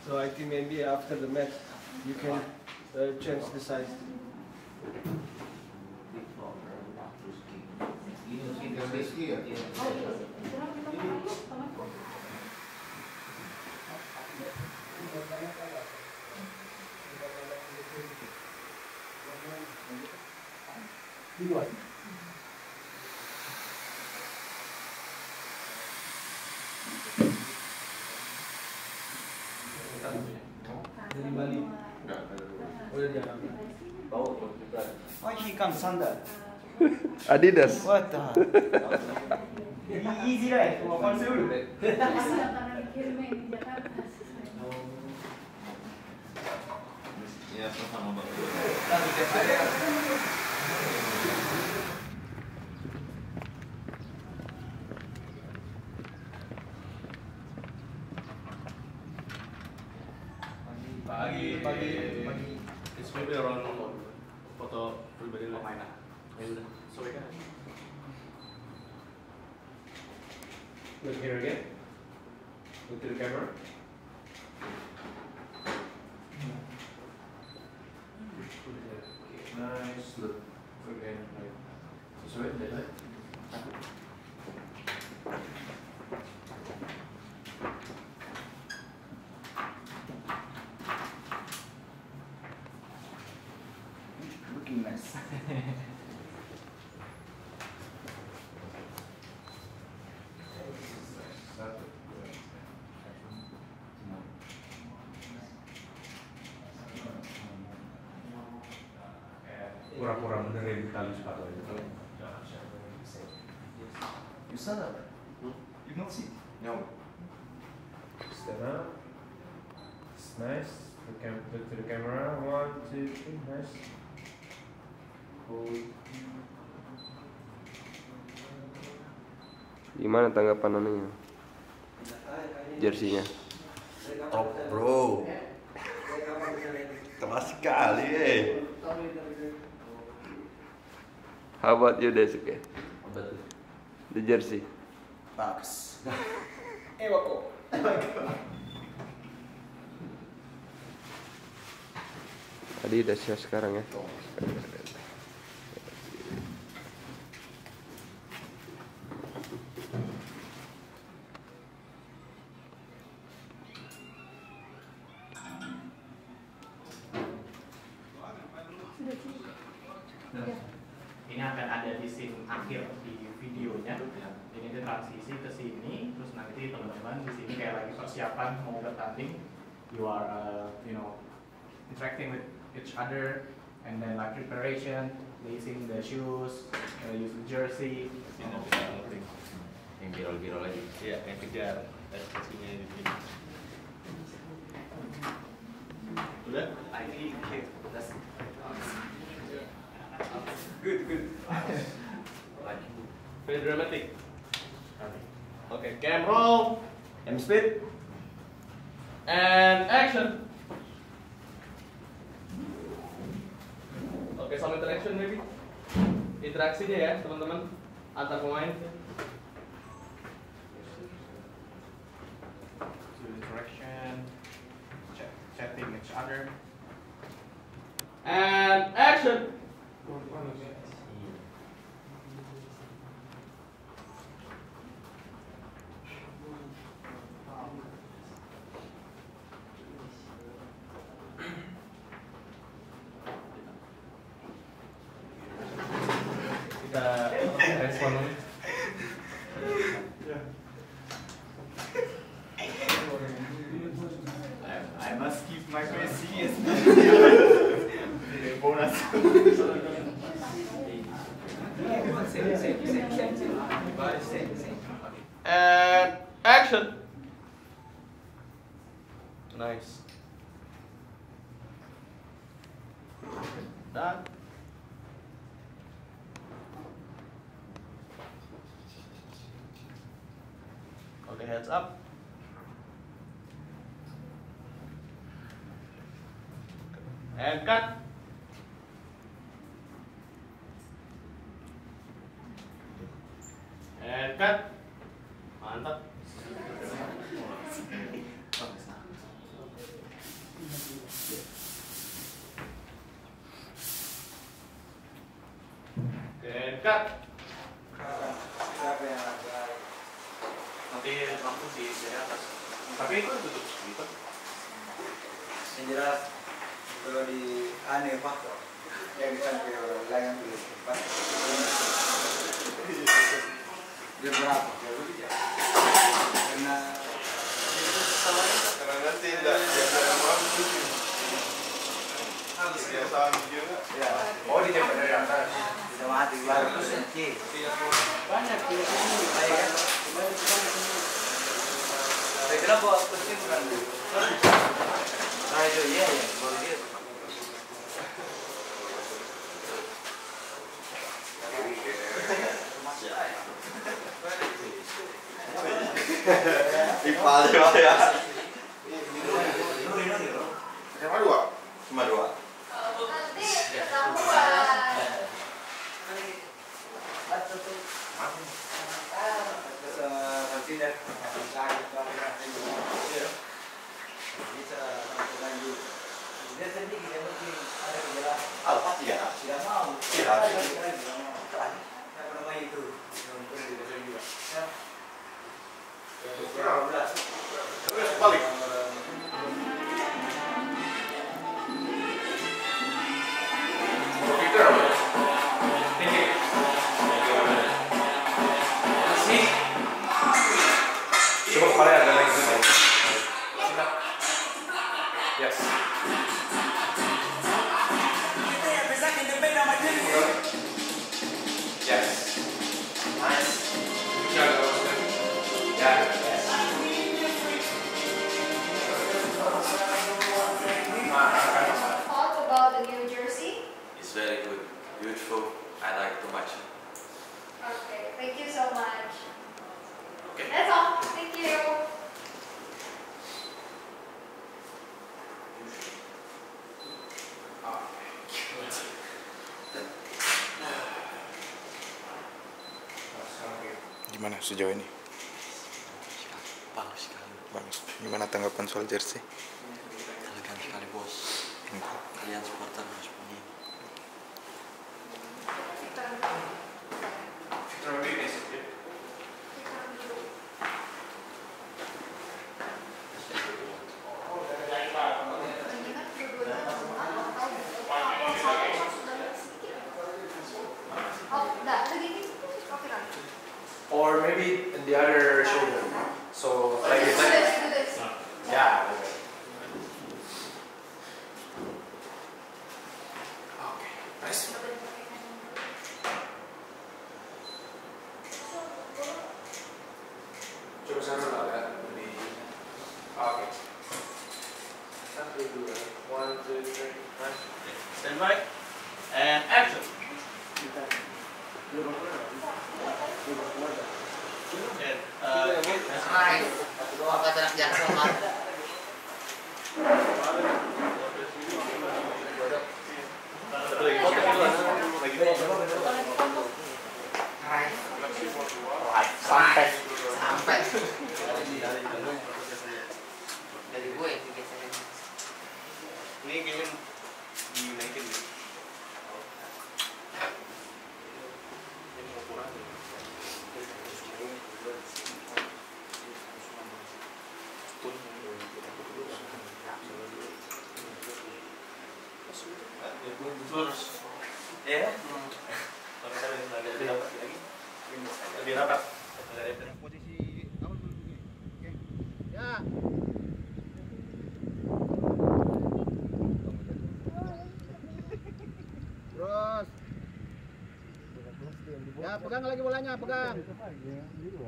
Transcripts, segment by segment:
So I think maybe after the match you can change the size. Dari Bali. Udah diambil. Oh, he comes sandal. Adidas. What the? Easy right? One dulu. Ya, sama Bang. Pagi. It's maybe around foto pribadi lo main. Ya udah, sore kan. Look here again. Look to the camera. Nice, look. Again, like. Sesuai, deadline. Looking nice. Pura-pura benerin tali sepatu aja. You saw that? You not see? No. Stand up. It's nice. Look to the camera. 1, 2, 3. Nice. Hold. Gimana tanggapan anunya? Jersinya. Top bro. Kelas sekali How about you, Daisuke? Betul. The jersey. Bagus. Wako. Adidas ya sekarang ya. Ini akan ada di scene akhir di videonya. Ini ada transisi ke sini, terus nanti teman-teman di sini kayak lagi persiapan mau bertanding. You are, interacting with each other, and then like preparation, lacing the shoes, use the jersey. Yang viral-viral lagi. Iya, yang kejar ekspresinya di sini. Udah? I think that's good. Like very dramatic. Okay, cam roll M speed. and action. Oke, some interaction maybe. Interaksi dia ya, teman-teman antar pemain. So interaction, chatting each other. And action. Kita respon. I must keep my face serious. Bonus. And action. Nice. Done. Okay, heads up. And cut. And cut. Mantap. Dekat. Nanti langsung di dari atas. Tapi itu tutup gitu. Yang jelas kalau di aneh pak yang sampai orang lain di depan dia berapa? Karena nanti tidak harus dia sama juga. ya Oh, di jam dari atas. bisa mati baru terus nanti banyak di sini kan saya kira bawa penting bukan nah itu iya ya baru dia Ipal ya. Sama dua. Cuma dua. Nanti ketahuan. Dia sendiri dia mesti ada kejelasan. Alfa tidak. Tidak mau. Tidak. Apa namanya itu? Nonton di depan juga. Terus balik. Komputer apa? Tinggi. Masih. Coba kepala agak lagi sedikit. Siap. Yes. Yes. Nice. Jago. Ya. Yes. Talk about the New Jersey. It's very good, beautiful. I like too much. Okay, thank you so much. Okay. That's all. Thank you. Gimana sejauh ini? Bagus sekali. Bagus. Gimana tanggapan soal jersey? Elegan sekali bos. Kalian supporter harus punya. Oh, enggak, lagi oke kan? Or maybe in the other shoulder. So like Do it's this, do this. yeah. Okay. Nice. Coba sana lah ya. Di. Okay. 1, 2, 3, nice. Stand by. And action. Sampai. Dari gue itu biasanya. Ini kayaknya dinaikin deh. Terus. Ya. Lebih rapat. Posisi awal dulu begini. Oke. Ya. Terus. Ya, pegang lagi bolanya, pegang.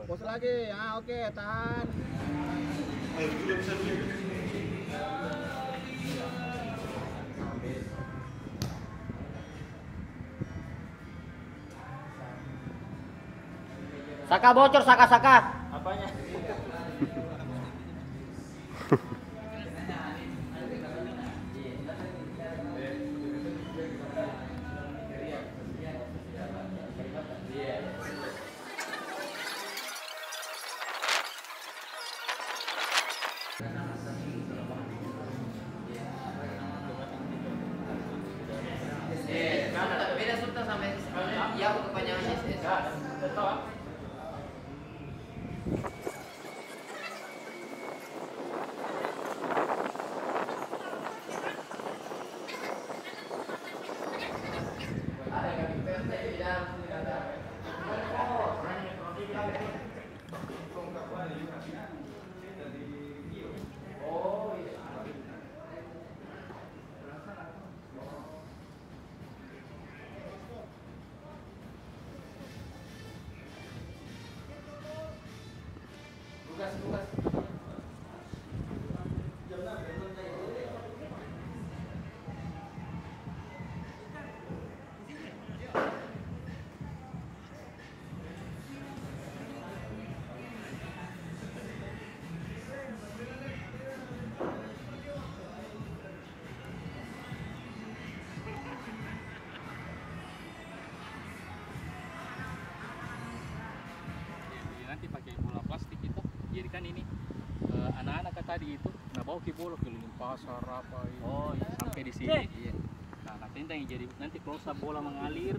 Pos lagi. Ya, oke, tahan. Saka bocor, saka. Apanya? Mana? Beda sultan sampai ya kepanjangan SS. Betul. Nanti pakai bola plastik itu, jadi kan ini anak-anak tadi itu, nah bawa ke bola keliling pasar apa itu, sampai di sini. Iya. Nah tentang jadi nanti close up bola mengalir,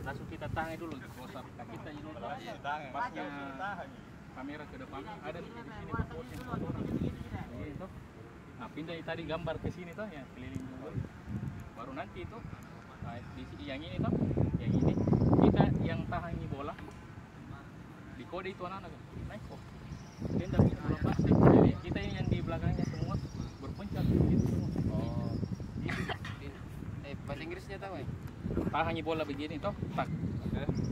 langsung kita tangan dulu close up kita ini pasnya kamera ke depan ada di sini posisi orang itu. Nah pindah tadi gambar ke sini tuh ya keliling dulu, baru nanti itu di yang ini tuh, yang ini kita yang tahan ini bola. Di kode itu anak-anak naik kok tenda bola plastik, jadi kita ini yang di belakangnya semua berpencet gitu semua. Bahasa Inggrisnya tahu ya? Tahannya bola begini toh, tak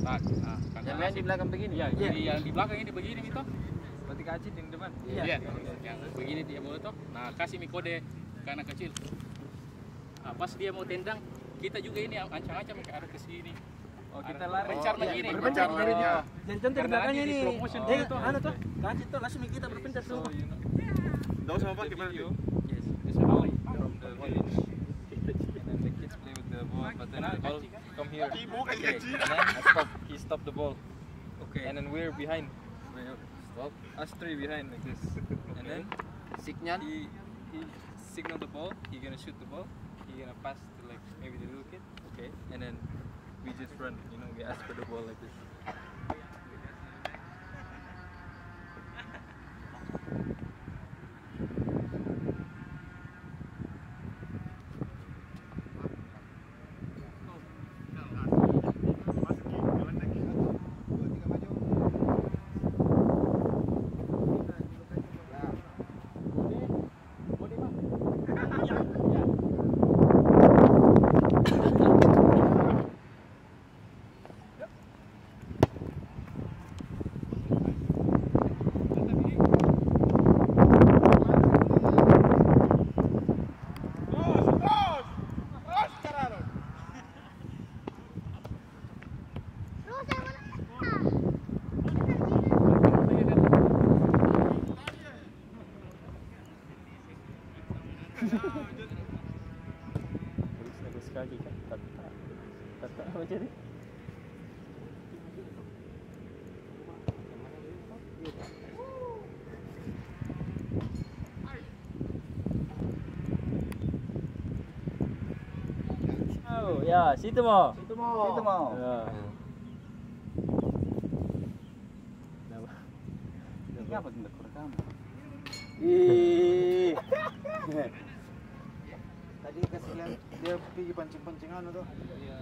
tak. Nah, Yang main di belakang begini? Ya, jadi yang di belakang ini begini itu. Berarti kacit yang depan? Iya. Yang begini dia bola toh. Nah kasih kode ke anak kecil. Nah, pas dia mau tendang, kita juga ini ancang-ancang ke arah ke sini. Oh, kita lari. Berpencar begini. Berpencar dari dia. Jangan di belakangnya nih. Slow motion itu. Anu tuh, kacit tuh langsung kita berpencar tuh. Those are the video. Yes. It's how From the village. And then the kids play with the ball, but then the ball come here. Okay. And then he stopped the ball. Okay. And then we're behind. Stop. Us three behind like this. And then Signal. he signal the ball. He gonna shoot the ball. He gonna pass to like maybe the little kid. Okay. And then we just run. You know, we ask for the ball like this. Oh, ya, situ mau. Situ mau. Ya. Ini apa tentang rekam? Ih. Tadi kasih lihat dia pergi pancing-pancingan tuh. Iya.